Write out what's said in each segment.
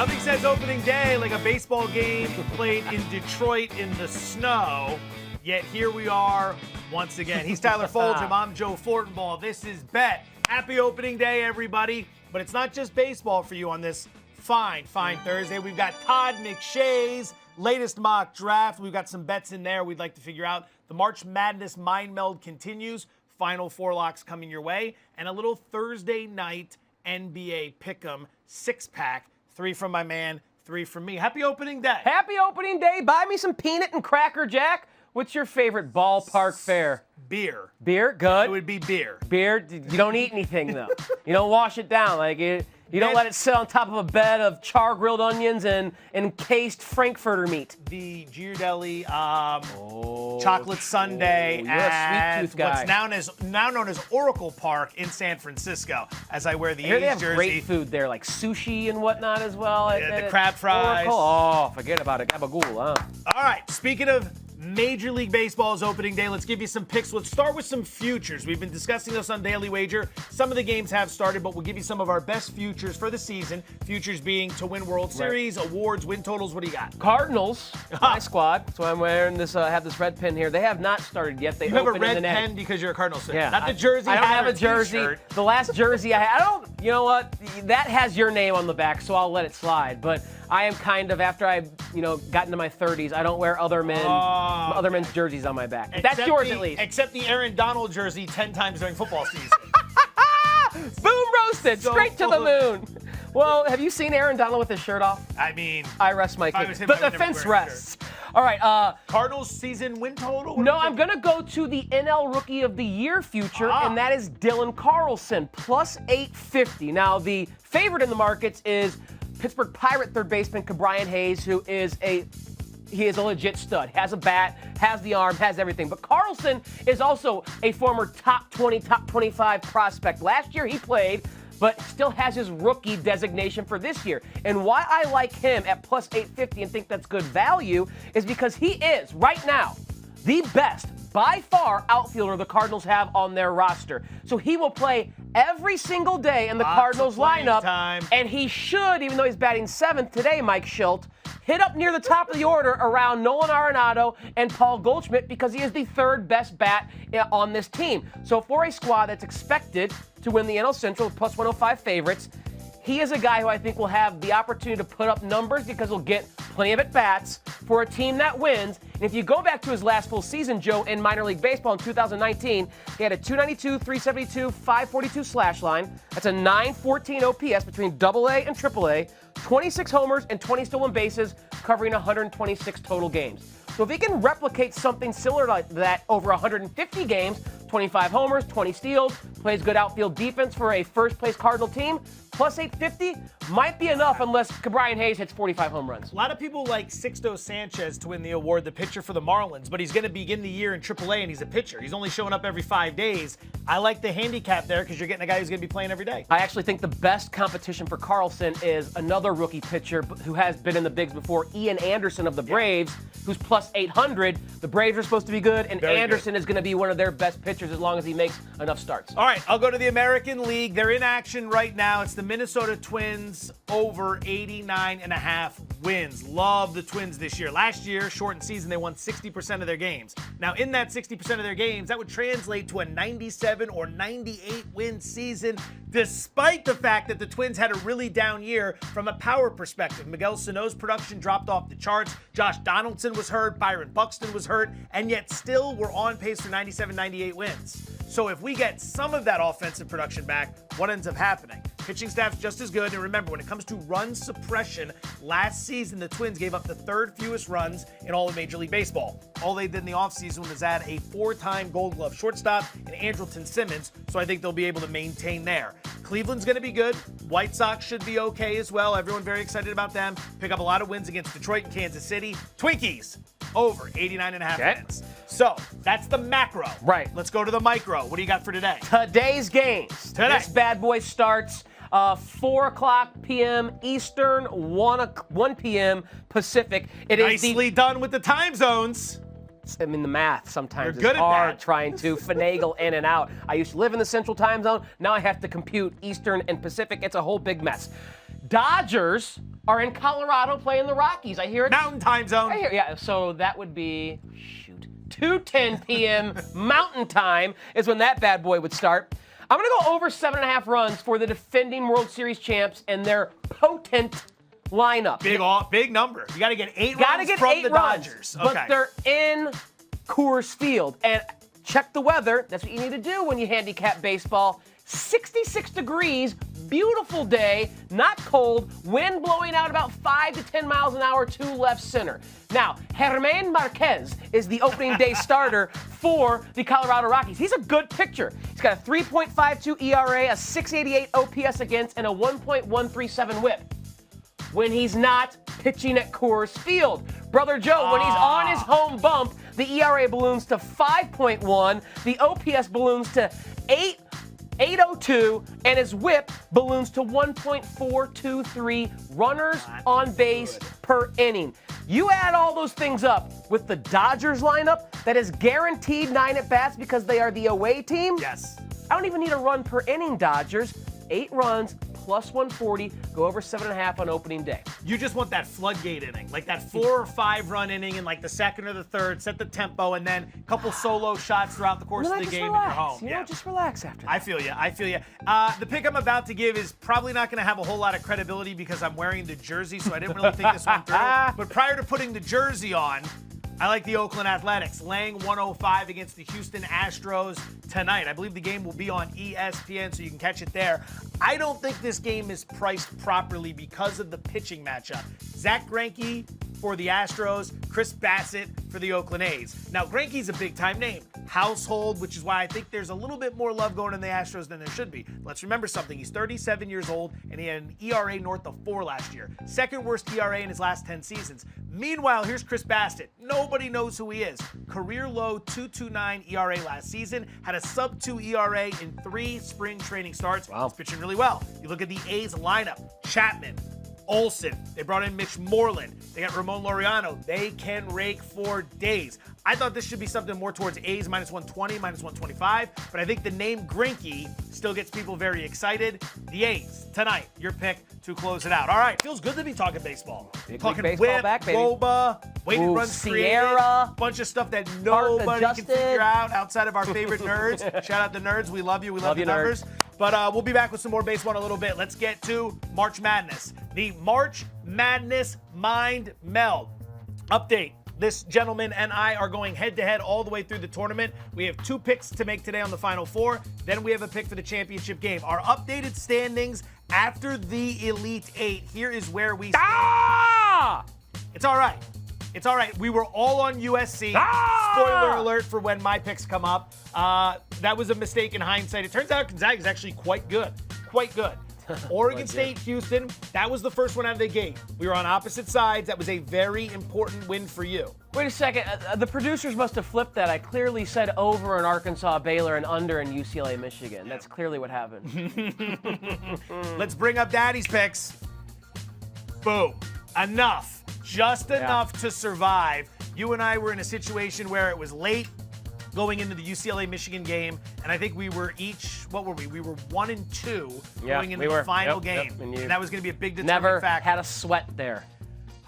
Nothing says opening day like a baseball game played in Detroit in the snow. Yet here we are once again. He's Tyler Fulghum. I'm Joe Fortenbaugh. This is Bet. Happy opening day, everybody. But it's not just baseball for you on this fine Thursday. We've got Todd McShay's latest mock draft. We've got some bets in there we'd like to figure out. The March Madness mind meld continues. Final four locks coming your way. And a little Thursday night NBA pick'em six-pack. 3 from my man, 3 from me. Happy opening day. Happy opening day. Buy me some peanut and Cracker Jack. What's your favorite ballpark fare? Beer. Beer? Good. It would be beer. Beer? You don't eat anything, though. You don't wash it down. You don't let it sit on top of a bed of char-grilled onions and encased Frankfurter meat. The Ghirardelli chocolate sundae at sweet tooth guy. what's now known as Oracle Park in San Francisco. As I wear the Here A's they have jersey. great food there, like sushi and whatnot as well. Yeah, the crab fries. Oracle. Oh, forget about it. Gabagool, huh? All right, speaking of Major League Baseball's opening day, let's give you some picks. Let's start with some futures. We've been discussing this on Daily Wager. Some of the games have started, but we'll give you some of our best futures for the season. Futures being to win World Series, awards, win totals. What do you got? Cardinals, my squad. That's why I'm wearing this. I have this red pen here. They have not started yet. They You have a opened in red the net. pen because you're a Cardinals fan. Yeah, Not the jersey. I don't hat have or a jersey. t-shirt. The last jersey I had, you know what? That has your name on the back, so I'll let it slide. But I am kind of, after I, got into my 30s, I don't wear other men's jerseys on my back. That's yours, at least. Except the Aaron Donald jersey 10 times during football season. Boom roasted, So straight to the moon. Well, have you seen Aaron Donald with his shirt off? I mean, I rest my I was case. him, The I would never defense wear a shirt. rests. All right. Cardinals season win total? No, I'm going to go to the NL Rookie of the Year future, and that is Dylan Carlson, plus 850. Now, the favorite in the markets is Pittsburgh Pirate third baseman Brian Hayes, who is a legit stud. Has a bat, has the arm, has everything. But Carlson is also a former top 20, top 25 prospect. Last year he played, but still has his rookie designation for this year. And why I like him at plus 850 and think that's good value is because he is, right now, the best, by far, outfielder the Cardinals have on their roster. So he will play every single day in the Cardinals lineup. And he should, even though he's batting 7th today, Mike Schilt, hit up near the top of the order around Nolan Arenado and Paul Goldschmidt because he is the 3rd best bat on this team. So for a squad that's expected to win the NL Central, plus 105 favorites, he is a guy who I think will have the opportunity to put up numbers because he'll get plenty of at-bats for a team that wins. And if you go back to his last full season, Joe, in minor league baseball in 2019, he had a 292, 372, 542 slash line. That's a 914 OPS between AA and AAA, 26 homers and 20 stolen bases, covering 126 total games. So if he can replicate something similar like that over 150 games, 25 homers, 20 steals, plays good outfield defense for a first-place Cardinal team, plus 850 might be enough unless Brian Hayes hits 45 home runs. A lot of people like Sixto Sanchez to win the award, the pitcher for the Marlins, but he's going to begin the year in AAA and he's a pitcher. He's only showing up every 5 days. I like the handicap there because you're getting a guy who's going to be playing every day. I actually think the best competition for Carlson is another rookie pitcher who has been in the bigs before, Ian Anderson of the Braves, who's plus 800. The Braves are supposed to be good, and Anderson is going to be one of their best pitchers as long as he makes enough starts. All right, I'll go to the American League. They're in action right now. It's the Minnesota Twins over 89.5 wins. Love the Twins this year. Last year, shortened season, they won 60% of their games. Now, in that 60% of their games, that would translate to a 97 or 98 win season, despite the fact that the Twins had a really down year from a power perspective. Miguel Sano's production dropped off the charts. Josh Donaldson was hurt. Byron Buxton was hurt. And yet still we're on pace for 97, 98 wins. So if we get some of that offensive production back, what ends up happening? Pitching staff's just as good. And remember, when it comes to run suppression, last season the Twins gave up the 3rd fewest runs in all of Major League Baseball. All they did in the offseason was add a 4-time Gold Glove shortstop in Andrelton Simmons, so I think they'll be able to maintain there. Cleveland's going to be good. White Sox should be okay as well. Everyone very excited about them. Pick up a lot of wins against Detroit and Kansas City. Twinkies over 89.5 wins. So that's the macro. Right. Let's go to the micro. What do you got for today? Today's games. This bad boy starts 4 p.m. Eastern, 1 p.m. Pacific. It is nicely done with the time zones. I mean, the math sometimes You're good is at hard that. trying to finagle in and out. I used to live in the Central Time Zone. Now I have to compute Eastern and Pacific. It's a whole big mess. Dodgers are in Colorado playing the Rockies. I hear it. Mountain time zone. Yeah, so that would be, 2:10 p.m. Mountain time is when that bad boy would start. I'm going to go over 7.5 runs for the defending World Series champs and their potent lineup. Big number. You got to get 8 runs from the Dodgers. But they're in Coors Field. And check the weather. That's what you need to do when you handicap baseball. 66 degrees, beautiful day, not cold, wind blowing out about 5 to 10 miles an hour to left center. Now, Germain Marquez is the opening day starter for the Colorado Rockies. He's a good pitcher. He's got a 3.52 ERA, a 688 OPS against, and a 1.137 whip. When he's not pitching at Coors Field. Brother Joe, when he's on his home bump, the ERA balloons to 5.1, the OPS balloons to 802, and his whip balloons to 1.423 runners on base per inning. You add all those things up with the Dodgers lineup that is guaranteed 9 at-bats because they are the away team. Yes. I don't even need a run per inning, Dodgers. 8 runs, plus 140, go over 7.5 on opening day. You just want that floodgate inning, like that 4 or 5 run inning in like the second or the third, set the tempo, and then a couple solo shots throughout the course of the game in your home. Just relax after that. I feel you. The pick I'm about to give is probably not going to have a whole lot of credibility because I'm wearing the jersey, so I didn't really think this one through. But prior to putting the jersey on, I like the Oakland Athletics, laying 105 against the Houston Astros tonight. I believe the game will be on ESPN, so you can catch it there. I don't think this game is priced properly because of the pitching matchup. Zach Greinke for the Astros, Chris Bassett for the Oakland A's. Now, Greinke's a big-time name, household, which is why I think there's a little bit more love going in the Astros than there should be. Let's remember something. He's 37 years old, and he had an ERA north of 4 last year. Second worst ERA in his last 10 seasons. Meanwhile, here's Chris Bassett. Nobody knows who he is. Career low 2.29 ERA last season. Had a sub-2 ERA in 3 spring training starts. Wow. He's pitching really well. You look at the A's lineup. Chapman, Olsen. They brought in Mitch Moreland. They got Ramon Laureano. They can rake for days. I thought this should be something more towards A's minus 120, minus 125, but I think the name Greinke still gets people very excited. The A's tonight, your pick to close it out. All right, feels good to be talking baseball. Talking baseball whip, back, baby. Woba, weighted runs Sierra, bunch of stuff that nobody can figure out outside of our favorite nerds. Shout out the nerds. We love you. We love the numbers. But we'll be back with some more baseball in a little bit. Let's get to March Madness. The March Madness Mind Meld. Update. This gentleman and I are going head-to-head all the way through the tournament. We have 2 picks to make today on the Final Four. Then we have a pick for the championship game. Our updated standings after the Elite 8. Here is where we stand. It's all right. It's all right. We were all on USC. Spoiler alert for when my picks come up. That was a mistake in hindsight. It turns out Gonzaga is actually quite good. Quite good. Oregon State, Houston, that was the first one out of the gate. We were on opposite sides. That was a very important win for you. Wait a second. The producers must have flipped that. I clearly said over in Arkansas, Baylor, and under in UCLA, Michigan. That's clearly what happened. Let's bring up Daddy's picks. Boom. Enough. Just enough to survive. You and I were in a situation where it was late going into the UCLA-Michigan game, and I think we were each, what were we? We were 1-2 going into the final game. And that was going to be a big determining factor. Never had a sweat there.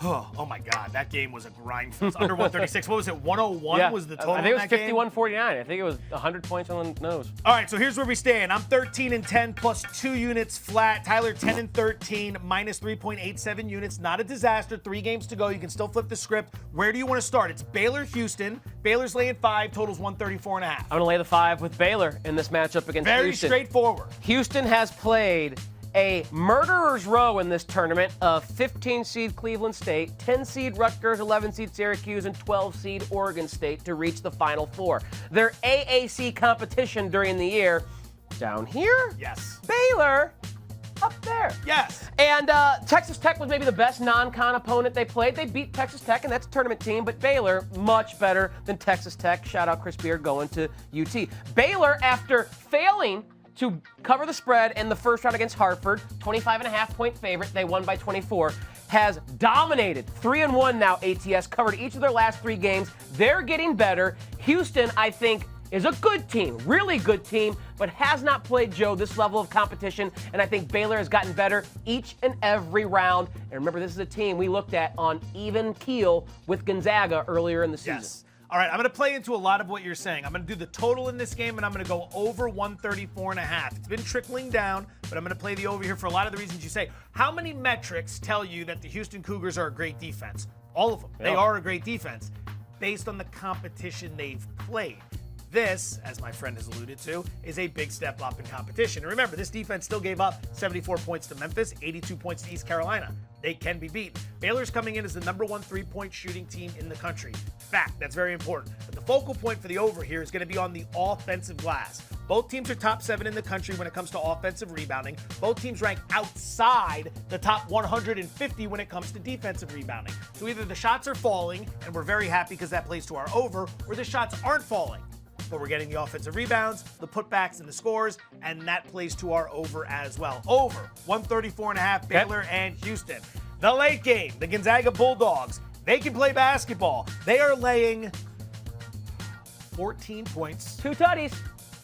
Oh my God, that game was a grind. It was under 136. What was it? 101 was the total. I think it was 51-49. I think it was 100 points on the nose. All right, so here's where we stand. I'm 13-10 plus 2 units flat. Tyler 10-13 minus 3.87 units. Not a disaster. 3 games to go. You can still flip the script. Where do you want to start? It's Baylor-Houston. Baylor's laying 5. Totals 134.5. I'm going to lay the 5 with Baylor in this matchup against Houston. Very straightforward. Houston has played a murderer's row in this tournament of 15-seed Cleveland State, 10-seed Rutgers, 11-seed Syracuse, and 12-seed Oregon State to reach the Final Four. Their AAC competition during the year, down here? Yes. Baylor, up there. Yes. And Texas Tech was maybe the best non-con opponent they played. They beat Texas Tech, and that's a tournament team, but Baylor, much better than Texas Tech. Shout out Chris Beard going to UT. Baylor, after failing to cover the spread in the first round against Hartford, 25.5-point favorite. They won by 24. Has dominated. 3-1 now, ATS. Covered each of their last 3 games. They're getting better. Houston, I think, is a good team, really good team, but has not played, Joe, this level of competition. And I think Baylor has gotten better each and every round. And remember, this is a team we looked at on even keel with Gonzaga earlier in the season. Yes. All right, I'm going to play into a lot of what you're saying. I'm going to do the total in this game, and I'm going to go over 134.5. It's been trickling down, but I'm going to play the over here for a lot of the reasons you say. How many metrics tell you that the Houston Cougars are a great defense? All of them. They are a great defense based on the competition they've played. This, as my friend has alluded to, is a big step up in competition. And remember, this defense still gave up 74 points to Memphis, 82 points to East Carolina. They can be beaten. Baylor's coming in as the #1 3-point shooting team in the country. Fact, that's very important. But the focal point for the over here is going to be on the offensive glass. Both teams are top 7 in the country when it comes to offensive rebounding. Both teams rank outside the top 150 when it comes to defensive rebounding. So either the shots are falling, and we're very happy because that plays to our over, or the shots aren't falling, but we're getting the offensive rebounds, the putbacks, and the scores, and that plays to our over as well. Over 134.5, Baylor and Houston. The late game, the Gonzaga Bulldogs. They can play basketball. They are laying 14 points. 2 tutties.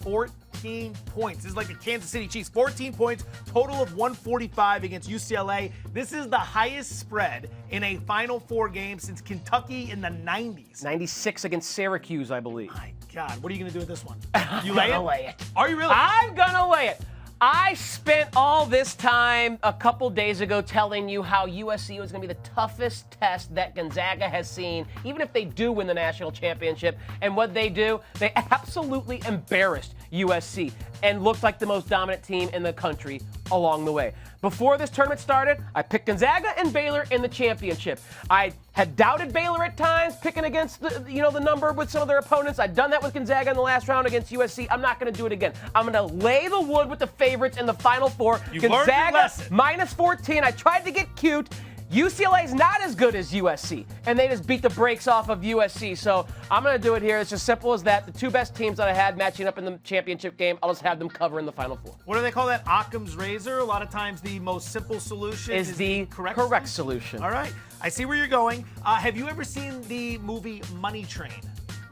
14 points. This is like the Kansas City Chiefs. 14 points, total of 145 against UCLA. This is the highest spread in a Final Four game since Kentucky in the 90s. 96 against Syracuse, I believe. My God, what are you going to do with this one? You I'm gonna lay it. Are you really? I'm gonna lay it. I spent all this time a couple days ago telling you how USC was going to be the toughest test that Gonzaga has seen, even if they do win the national championship. And what they do, they absolutely embarrassed USC and looked like the most dominant team in the country along the way. Before this tournament started, I picked Gonzaga and Baylor in the championship. I had doubted Baylor at times, picking against the number with some of their opponents. I'd done that with Gonzaga in the last round against USC. I'm not going to do it again. I'm going to lay the wood with the favorites in the Final Four. You've learned your lesson. Gonzaga -14. I tried to get cute. UCLA's not as good as USC, and they just beat the brakes off of USC. So I'm going to do it here. It's as simple as that. The two best teams that I had matching up in the championship game, I'll just have them cover in the Final Four. What do they call that? Occam's razor? A lot of times the most simple solution is the correct solution. All right. I see where you're going. Have you ever seen the movie Money Train?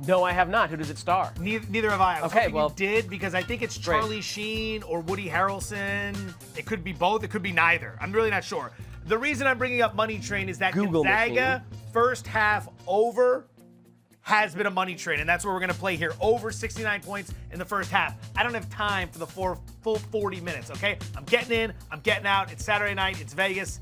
No, I have not. Who does it star? Neither have I. I was okay, hoping well, you did because I think it's Charlie Sheen or Woody Harrelson. It could be both. It could be neither. I'm really not sure. The reason I'm bringing up Money Train is that Gonzaga first half over has been a money train, and that's what we're going to play here. Over 69 points in the first half. I don't have time for the full 40 minutes, okay? I'm getting in, I'm getting out. It's Saturday night, it's Vegas.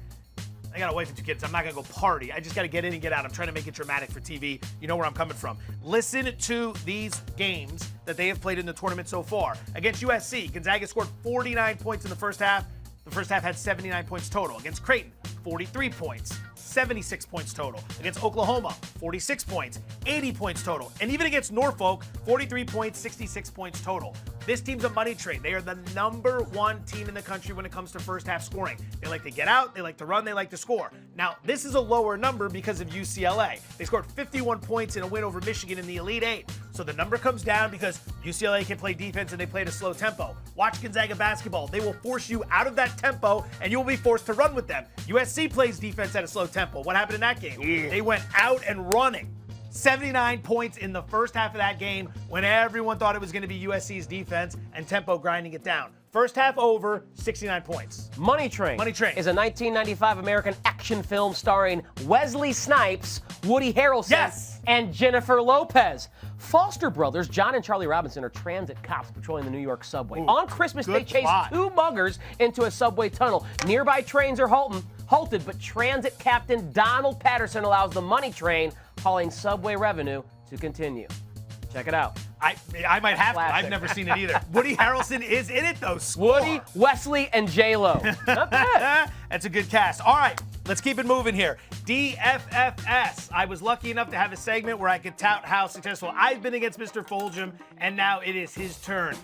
I got a wife and 2 kids. I'm not going to go party. I just got to get in and get out. I'm trying to make it dramatic for TV. You know where I'm coming from. Listen to these games that they have played in the tournament so far. Against USC, Gonzaga scored 49 points in the first half. The first half had 79 points total. Against Creighton, 43 points, 76 points total. Against Oklahoma, 46 points, 80 points total. And even against Norfolk, 43 points, 66 points total. This team's a money train. They are the #1 team in the country when it comes to first half scoring. They like to get out, they like to run, they like to score. Now, this is a lower number because of UCLA. They scored 51 points in a win over Michigan in the Elite Eight. So the number comes down because UCLA can play defense and they play at a slow tempo. Watch Gonzaga basketball. They will force you out of that tempo and you will be forced to run with them. USC plays defense at a slow tempo. What happened in that game? They went out and running. 79 points in the first half of that game when everyone thought it was going to be USC's defense and tempo grinding it down. First half over, 69 points. Money Train. Money Train is a 1995 American action film starring Wesley Snipes, Woody Harrelson, and Jennifer Lopez. Foster brothers John and Charlie Robinson are transit cops patrolling the New York subway. On Christmas, they chase 2 muggers into a subway tunnel. Nearby trains are halted, but transit captain Donald Patterson allows the Money Train hauling subway revenue to continue. Check it out. I might have to. I've never seen it either. Woody Harrelson is in it, though. Woody, Wesley, and J-Lo. Not bad. That's a good cast. All right, let's keep it moving here. DFFS. I was lucky enough to have a segment where I could tout how successful I've been against Mr. Fulghum, and now it is his turn.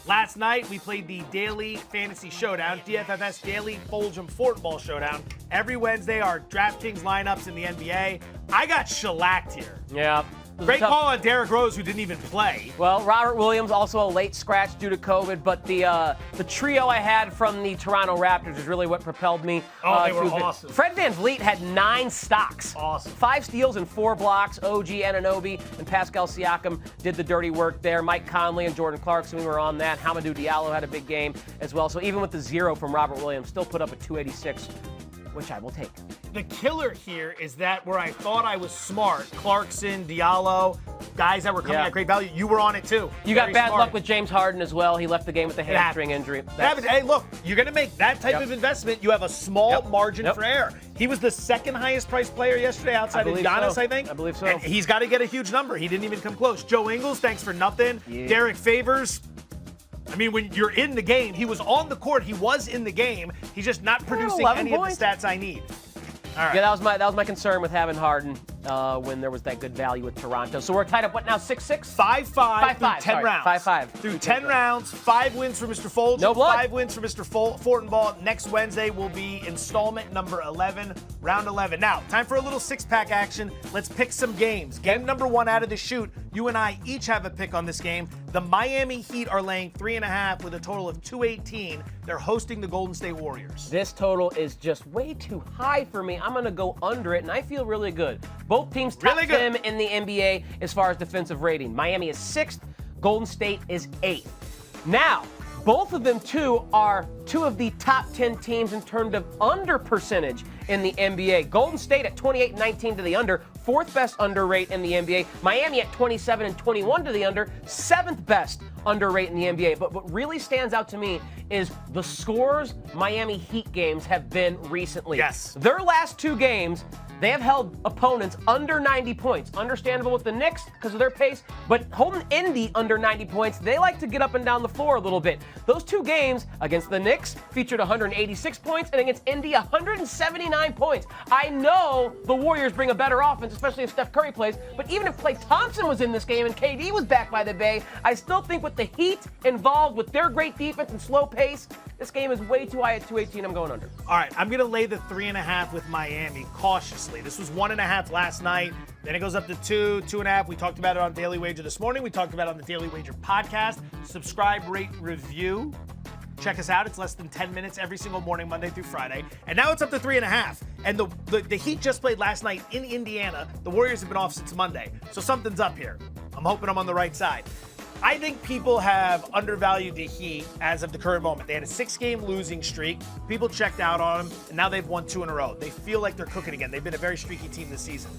Last night, we played the Daily Fantasy Showdown, DFFS Daily Fulghum Fortenbaugh Showdown. Every Wednesday, our DraftKings lineups in the NBA. I got shellacked here. Yeah. Great call on Derrick Rose, who didn't even play. Well, Robert Williams, also a late scratch due to COVID, but the trio I had from the Toronto Raptors is really what propelled me. They were awesome. Fred VanVleet had 9 stocks. Awesome. 5 steals and 4 blocks. OG Anunoby and Pascal Siakam did the dirty work there. Mike Conley and Jordan Clarkson, we were on that. Hamidou Diallo had a big game as well. So even with the 0 from Robert Williams, still put up a 286, which I will take. The killer here is that where I thought I was smart, Clarkson, Diallo, guys that were coming at great value, you were on it too. You got bad luck with James Harden as well. He left the game with a hamstring injury. Hey, look, you're going to make that type of investment. You have a small margin for error. He was the second highest priced player yesterday outside of Giannis, I think. I believe so. And he's got to get a huge number. He didn't even come close. Joe Ingles, thanks for nothing. Yeah. Derek Favors. I mean, when you're in the game, he was on the court. He was in the game. He's just not producing any points. of the stats I need. All right. Yeah, that was my concern with having Harden when there was that good value with Toronto. So we're tied up, what now, 6-6? 5-5 through 10 rounds. 5-5. Through 10 rounds, 5 wins for Mr. Fulghum, No blood. 5 wins for Mr. Fortenbaugh. Next Wednesday will be installment number 11, round 11. Now, time for a little 6-pack action. Let's pick some games. Game number 1 out of the chute. You and I each have a pick on this game. The Miami Heat are laying 3.5 with a total of 218. They're hosting the Golden State Warriors. This total is just way too high for me. I'm going to go under it, and I feel really good. Both teams top 10 in the NBA as far as defensive rating. Miami is 6th. Golden State is 8th. Now, both of them, too, are 2 of the top 10 teams in terms of under percentage in the NBA. Golden State at 28-19 to the under, 4th best under rate in the NBA. Miami at 27-21 to the under, 7th best under rate in the NBA. But what really stands out to me is the scores Miami Heat games have been recently. Yes. Their last 2 games, they have held opponents under 90 points. Understandable with the Knicks because of their pace, but holding Indy under 90 points, they like to get up and down the floor a little bit. Those 2 games against the Knicks featured 186 points and against Indy 179 points. I know the Warriors bring a better offense, especially if Steph Curry plays, but even if Klay Thompson was in this game and KD was back by the Bay, I still think with the Heat involved with their great defense and slow pace, this game is way too high at 218. I'm going under. All right, I'm going to lay the 3.5 with Miami cautiously. This was 1.5 last night. Then it goes up to 2, 2.5. We talked about it on Daily Wager this morning. We talked about it on the Daily Wager podcast. Subscribe, rate, review. Check us out. It's less than 10 minutes every single morning, Monday through Friday. And now it's up to 3.5. And the Heat just played last night in Indiana. The Warriors have been off since Monday. So something's up here. I'm hoping I'm on the right side. I think people have undervalued the Heat as of the current moment. They had a 6-game losing streak. People checked out on them, and now they've won 2 in a row. They feel like they're cooking again. They've been a very streaky team this season.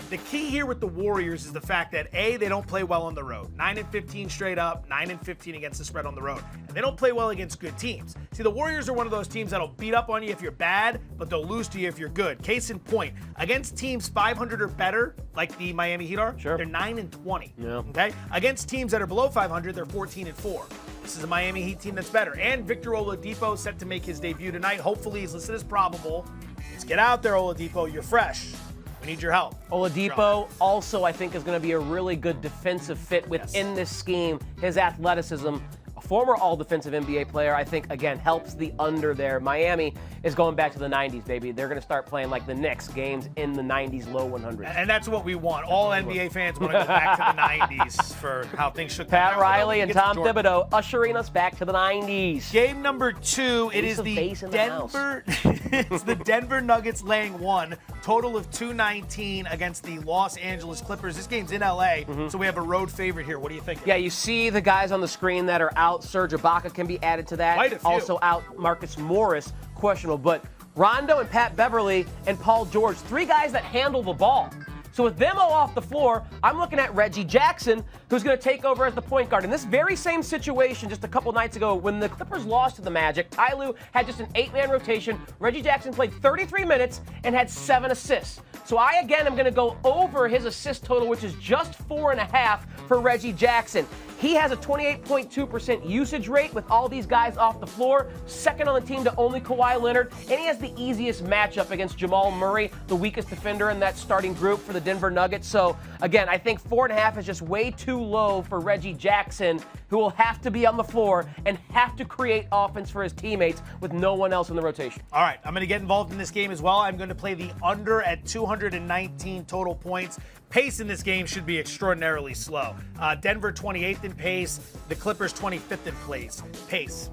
The key here with the Warriors is the fact that, A, they don't play well on the road. 9-15 straight up, 9-15 against the spread on the road. And they don't play well against good teams. See, the Warriors are one of those teams that'll beat up on you if you're bad, but they'll lose to you if you're good. Case in point, against teams 500 or better, like the Miami Heat are, they're 9-20. Yeah. Okay? Against teams that are below 500, they're 14-4. This is a Miami Heat team that's better. And Victor Oladipo set to make his debut tonight. Hopefully he's listed as probable. Let's get out there, Oladipo. You're fresh. We need your help. Oladipo also, I think, is going to be a really good defensive fit within this scheme. His athleticism, a former all-defensive NBA player, I think, again, helps the under there. Miami is going back to the 90s, baby. They're going to start playing like the Knicks, games in the 90s, low 100s. And that's what we want. All NBA fans want to go back to the 90s for how things should Pat go. Riley and Tom Thibodeau ushering us back to the 90s. Game number 2, it is the Denver it's the Denver Nuggets laying 1, total of 219 against the Los Angeles Clippers. This game's in LA, so we have a road favorite here. What do you think? Yeah, you see the guys on the screen that are out. Serge Ibaka can be added to that. Quite a few. Also out Marcus Morris, questionable. But Rondo and Pat Beverly and Paul George, 3 guys that handle the ball. So with them all off the floor, I'm looking at Reggie Jackson, who's going to take over as the point guard. In this very same situation just a couple nights ago, when the Clippers lost to the Magic, Ty Lue had just an 8-man rotation. Reggie Jackson played 33 minutes and had 7 assists. So I, again, am going to go over his assist total, which is just 4.5 for Reggie Jackson. He has a 28.2% usage rate with all these guys off the floor, second on the team to only Kawhi Leonard, and he has the easiest matchup against Jamal Murray, the weakest defender in that starting group for the Denver Nuggets. So, again, I think 4.5 is just way too too low for Reggie Jackson, who will have to be on the floor and have to create offense for his teammates with no one else in the rotation. All right, I'm going to get involved in this game as well. I'm going to play the under at 219 total points. Pace in this game should be extraordinarily slow. Denver 28th in pace. The Clippers 25th in pace.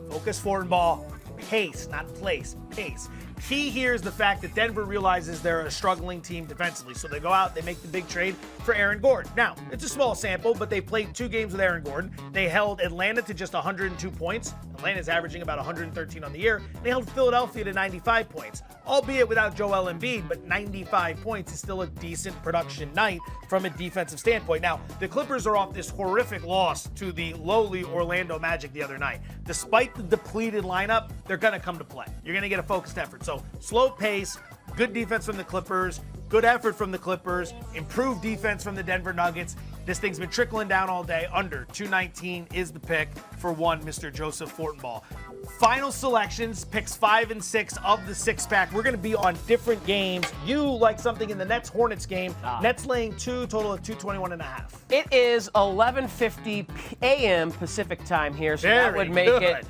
Focus, Fortenbaugh. Pace, not place. Pace. Key here is the fact that Denver realizes they're a struggling team defensively. So they go out, they make the big trade for Aaron Gordon. Now, it's a small sample, but they played 2 games with Aaron Gordon. They held Atlanta to just 102 points. Atlanta's averaging about 113 on the year. They held Philadelphia to 95 points, albeit without Joel Embiid, but 95 points is still a decent production night from a defensive standpoint. Now, the Clippers are off this horrific loss to the lowly Orlando Magic the other night. Despite the depleted lineup, they're going to come to play. You're going to get a focused effort. So slow pace, good defense from the Clippers, good effort from the Clippers, improved defense from the Denver Nuggets. This thing's been trickling down all day. Under 219 is the pick for one Mr. Joseph Fortenbaugh. Final selections, picks 5 and 6 of the 6-pack. We're going to be on different games. You like something in the Nets-Hornets game. Nets laying 2, total of 221.5. It is 11:50 a.m. Pacific time here, so that would make it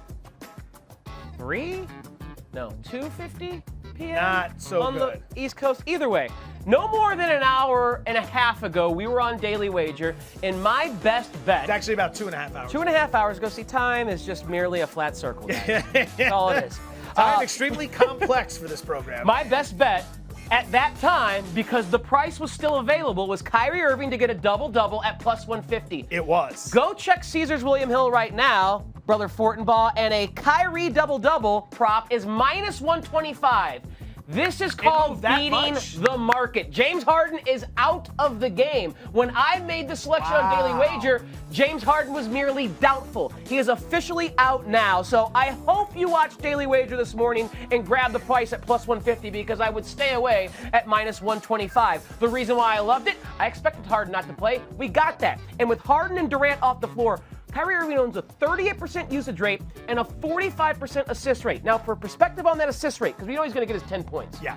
2:50 p.m. Not so on good. the East Coast. Either way, no more than an hour and a half ago, we were on Daily Wager, and my best bet. It's actually about 2.5 hours. 2.5 hours ago. See, time is just merely a flat circle, guys. That's all it is. Time extremely complex for this program. My best bet at that time, because the price was still available, was Kyrie Irving to get a double-double at plus 150. It was. Go check Caesars William Hill right now, brother Fortenbaugh, and a Kyrie double-double prop is minus 125. This is called beating the market. James Harden is out of the game. When I made the selection on Daily Wager, James Harden was merely doubtful. He is officially out now. So I hope you watched Daily Wager this morning and grabbed the price at plus 150, because I would stay away at minus 125. The reason why I loved it, I expected Harden not to play. We got that. And with Harden and Durant off the floor, Kyrie Irving owns a 38% usage rate and a 45% assist rate. Now, for perspective on that assist rate, because we know he's going to get his 10 points. Yeah.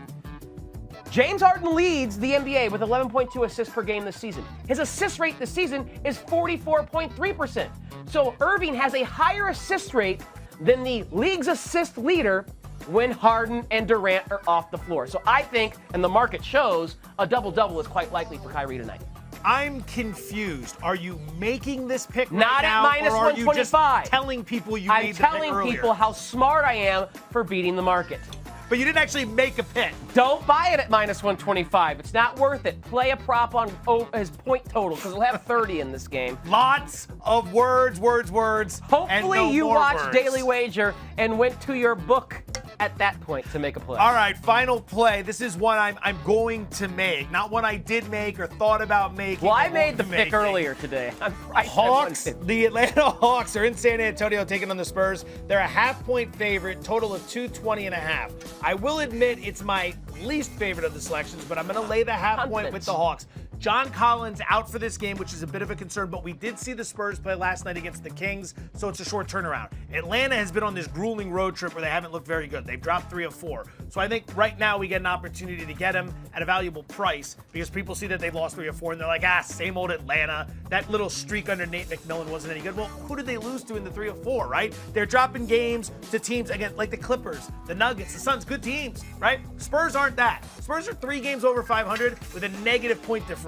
James Harden leads the NBA with 11.2 assists per game this season. His assist rate this season is 44.3%. So Irving has a higher assist rate than the league's assist leader when Harden and Durant are off the floor. So I think, and the market shows, a double-double is quite likely for Kyrie tonight. I'm confused. Are you making this pick right Not now, at minus or are you just 125. telling people you made the pick earlier? I'm telling people how smart I am for beating the market. But you didn't actually make a pick. Don't buy it at minus 125. It's not worth it. Play a prop on his point total, because he'll have 30 in this game. Lots of words. Hopefully and no you more watched words. Daily Wager and went to your book at that point to make a play. All right, final play. This is one I'm going to make, not one I did make or thought about making. Well, I made the pick earlier today. I'm right. Hawks, the Atlanta Hawks are in San Antonio taking on the Spurs. They're a half-point favorite, total of 220.5. I will admit it's my least favorite of the selections, but I'm going to lay the half point with the Hawks. John Collins out for this game, which is a bit of a concern, but we did see the Spurs play last night against the Kings, so it's a short turnaround. Atlanta has been on this grueling road trip where they haven't looked very good. They've dropped 3 of 4. So I think right now we get an opportunity to get them at a valuable price, because people see that they've lost 3 of 4 and they're like, same old Atlanta. That little streak under Nate McMillan wasn't any good. Well, who did they lose to in the 3 of 4, right? They're dropping games to teams, again, like the Clippers, the Nuggets, the Suns, good teams, right? Spurs aren't that. Spurs are 3 games over 500 with a negative point differential.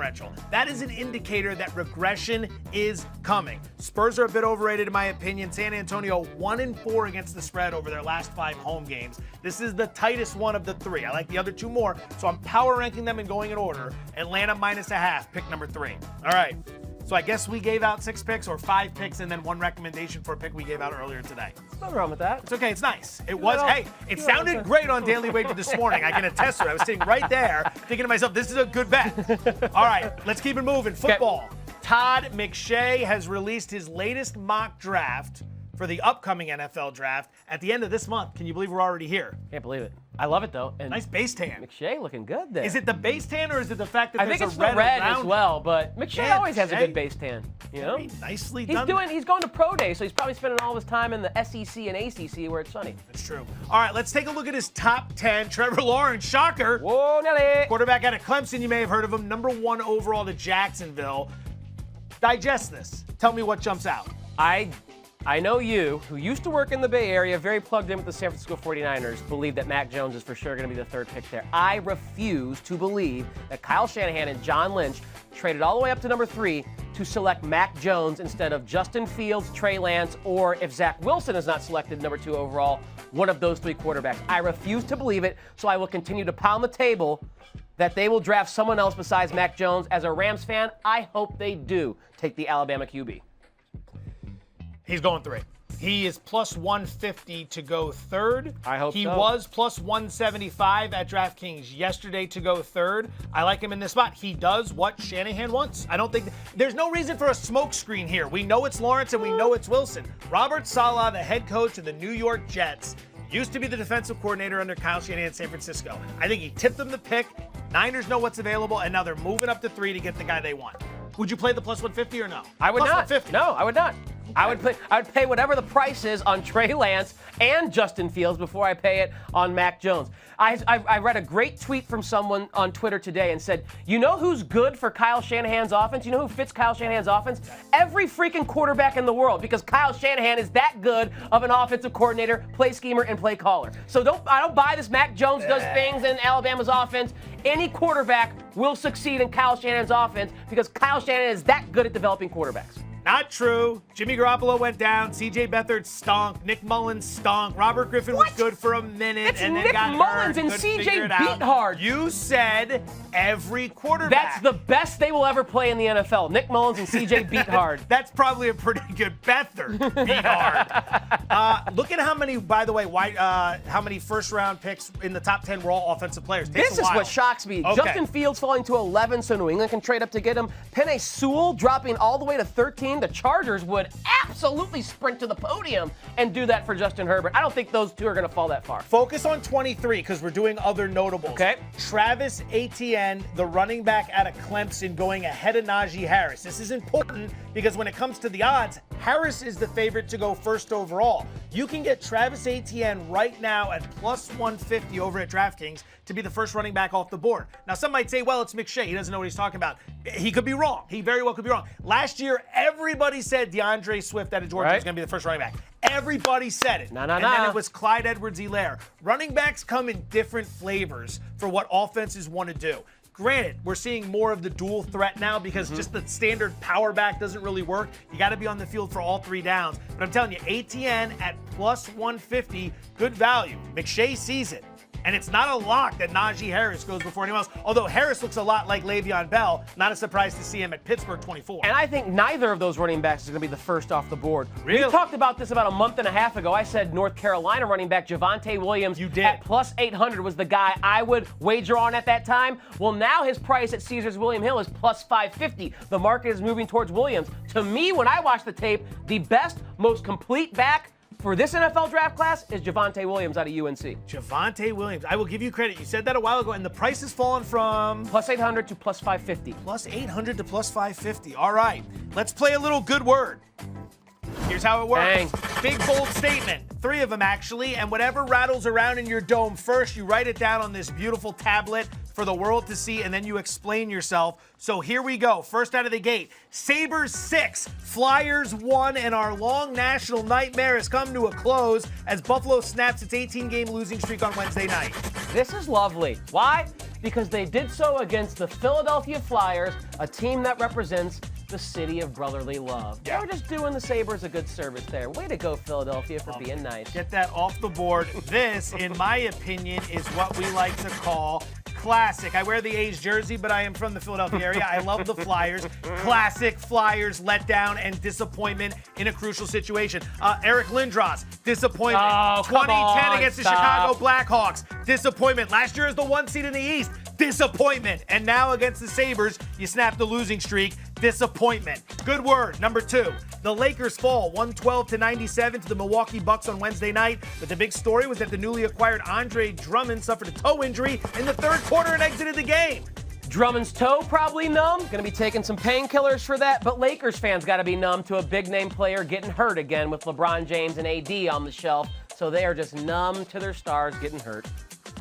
That is an indicator that regression is coming. Spurs are a bit overrated in my opinion. San Antonio 1-4 against the spread over their last 5 home games. This is the tightest one of the 3. I like the other 2 more, so I'm power ranking them and going in order. Atlanta -0.5, pick number 3. All right. So I guess we gave out 6 picks or 5 picks and then 1 recommendation for a pick we gave out earlier today. Nothing wrong with that. It's okay. It's nice. It was. Hey, it sounded great on Daily Wager this morning. I can attest to it. I was sitting right there thinking to myself, this is a good bet. All right, let's keep it moving. Football. Okay. Todd McShay has released his latest mock draft for the upcoming NFL draft at the end of this month. Can you believe we're already here? Can't believe it. I love it, though. And nice base tan. McShay looking good there. Is it the base tan or is it the fact that I there's think it's a red the red around as well, but McShay always has a good base tan. You know? Very nicely He's done. He's going to pro day, so he's probably spending all of his time in the SEC and ACC where it's sunny. That's true. All right, let's take a look at his top 10. Trevor Lawrence, shocker. Whoa, Nelly. Quarterback out of Clemson, you may have heard of him. Number 1 overall to Jacksonville. Digest this. Tell me what jumps out. I know you, who used to work in the Bay Area, very plugged in with the San Francisco 49ers, believe that Mac Jones is for sure going to be the third pick there. I refuse to believe that Kyle Shanahan and John Lynch traded all the way up to number 3 to select Mac Jones instead of Justin Fields, Trey Lance, or if Zach Wilson is not selected number 2 overall, one of those 3 quarterbacks. I refuse to believe it, so I will continue to pound the table that they will draft someone else besides Mac Jones. As a Rams fan, I hope they do take the Alabama QB. He's going 3. He is plus 150 to go third. I hope he so. was plus 175 at DraftKings yesterday to go third. I like him in this spot. He does what Shanahan wants. I don't think there's no reason for a smokescreen here. We know it's Lawrence and we know it's Wilson. Robert Saleh, the head coach of the New York Jets, used to be the defensive coordinator under Kyle Shanahan in San Francisco. I think he tipped them the pick. Niners know what's available, and now they're moving up to 3 to get the guy they want. Would you play the plus 150 or no? I would plus not. 150. No, I would not. Okay. I would pay whatever the price is on Trey Lance and Justin Fields before I pay it on Mac Jones. I read a great tweet from someone on Twitter today and said, you know who's good for Kyle Shanahan's offense? You know who fits Kyle Shanahan's offense? Every freaking quarterback in the world, because Kyle Shanahan is that good of an offensive coordinator, play schemer, and play caller. So I don't buy this Mac Jones does things in Alabama's offense. Any quarterback will succeed in Kyle Shanahan's offense because Kyle Shanahan is that good at developing quarterbacks. Not true. Jimmy Garoppolo went down. C.J. Beathard stunk. Nick Mullins stunk. Robert Griffin was good for a minute it's and then Nick got Mullins hurt. and C.J. Beathard. You said every quarterback. That's the best they will ever play in the NFL. Nick Mullins and C.J. Beathard. That's probably a pretty good Beathard. Beathard. Look at how many, by the way, how many first-round picks in the top 10 were all offensive players. This is what shocks me. Okay. Justin Fields falling to 11, so New England can trade up to get him. Penei Sewell dropping all the way to 13. The Chargers would absolutely sprint to the podium and do that for Justin Herbert. I don't think those two are going to fall that far. Focus on 23 because we're doing other notables. Okay. Travis Etienne, the running back out of Clemson, going ahead of Najee Harris. This is important because when it comes to the odds, Harris is the favorite to go first overall. You can get Travis Etienne right now at plus 150 over at DraftKings to be the first running back off the board. Now, some might say, well, it's McShay. He doesn't know what he's talking about. He could be wrong. He very well could be wrong. Last year, everybody said DeAndre Swift out of Georgia was going to be the first running back. Everybody said it. And then it was Clyde Edwards-Helaire. Running backs come in different flavors for what offenses want to do. Granted, we're seeing more of the dual threat now because just the standard power back doesn't really work. You got to be on the field for all 3 downs. But I'm telling you, Etienne at plus 150, good value. McShay sees it. And it's not a lock that Najee Harris goes before anyone else. Although Harris looks a lot like Le'Veon Bell, not a surprise to see him at Pittsburgh 24. And I think neither of those running backs is going to be the first off the board. Really? We talked about this about a month and a half ago. I said North Carolina running back Javonte Williams at plus 800 was the guy I would wager on at that time. Well, now his price at Caesars William Hill is plus 550. The market is moving towards Williams. To me, when I watch the tape, the best, most complete back for this NFL draft class is Javonte Williams out of UNC. Javonte Williams. I will give you credit. You said that a while ago, and the price has fallen from plus 800 to plus 550. Plus 800 to plus 550. All right. Let's play a little good word. Here's how it works. Bang. Big, bold statement. 3 of them, actually. And whatever rattles around in your dome first, you write it down on this beautiful tablet for the world to see, and then you explain yourself. So here we go. First out of the gate. Sabres 6, Flyers 1, and our long national nightmare has come to a close as Buffalo snaps its 18-game losing streak on Wednesday night. This is lovely. Why? Because they did so against the Philadelphia Flyers, a team that represents the city of brotherly love. Yeah. They were just doing the Sabres a good service there. Way to go, Philadelphia, for being nice. Get that off the board. This, in my opinion, is what we like to call classic. I wear the A's jersey, but I am from the Philadelphia area. I love the Flyers. Classic Flyers letdown and disappointment in a crucial situation. Eric Lindros, disappointment. Oh, 2010 against the Chicago Blackhawks, disappointment. Last year as the 1 seed in the East, disappointment. And now against the Sabres, you snap the losing streak, disappointment. Good word. Number 2, the Lakers fall 112-97 to the Milwaukee Bucks on Wednesday night. But the big story was that the newly acquired Andre Drummond suffered a toe injury in the 3rd quarter and exited the game. Drummond's toe probably numb. Going to be taking some painkillers for that. But Lakers fans got to be numb to a big-name player getting hurt again with LeBron James and AD on the shelf. So they are just numb to their stars getting hurt.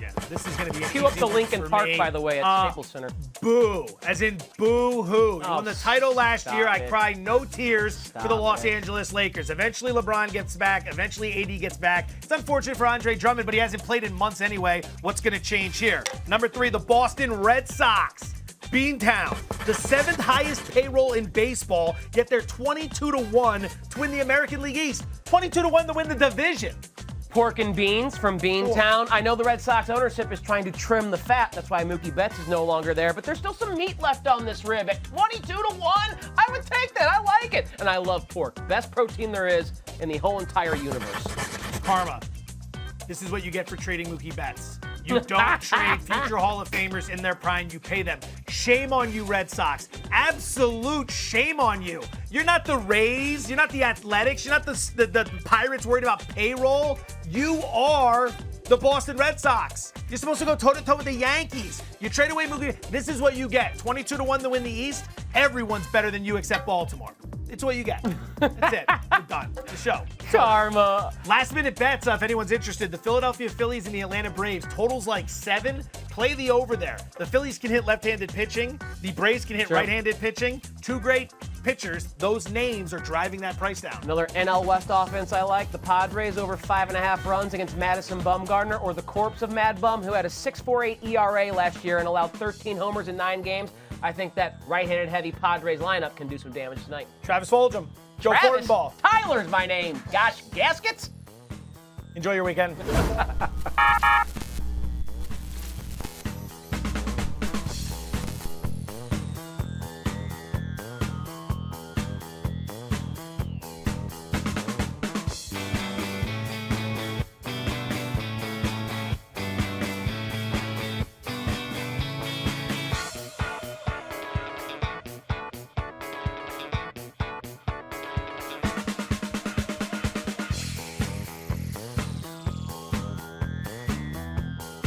Yeah, this is going to be Cue up the Lincoln Park, by the way, at Staples Center. boo, as in boo-hoo. You won the title last year. I cry no tears for the Los Angeles Lakers. Eventually LeBron gets back. Eventually AD gets back. It's unfortunate for Andre Drummond, but he hasn't played in months anyway. What's going to change here? Number 3, the Boston Red Sox. Beantown, the 7th highest payroll in baseball, yet they're 22-1 to win the American League East. 22-1 to win the division. Pork and Beans from Beantown. I know the Red Sox ownership is trying to trim the fat. That's why Mookie Betts is no longer there. But there's still some meat left on this rib. At 22-1, I would take that. I like it. And I love pork. Best protein there is in the whole entire universe. Karma. This is what you get for trading Mookie Betts. You don't trade future Hall of Famers in their prime. You pay them. Shame on you, Red Sox. Absolute shame on you. You're not the Rays. You're not the Athletics. You're not the Pirates worried about payroll. You are the Boston Red Sox. You're supposed to go toe-to-toe with the Yankees. You trade away Mookie. This is what you get. 22-1 to win the East. Everyone's better than you except Baltimore. It's what you get. That's it. We're done. The show. Karma. Last minute bets, if anyone's interested. The Philadelphia Phillies and the Atlanta Braves. Totals like 7. Play the over there. The Phillies can hit left-handed pitching. The Braves can hit right-handed pitching. 2 great pitchers. Those names are driving that price down. Another NL West offense I like. The Padres over 5.5 runs against Madison Bumgarner, or the corpse of Mad Bum, who had a 6.48 ERA last year and allowed 13 homers in 9 games. I think that right-handed heavy Padres lineup can do some damage tonight. Travis Fulghum. Joe Fortenbaugh. Tyler's my name. Gosh, gaskets? Enjoy your weekend.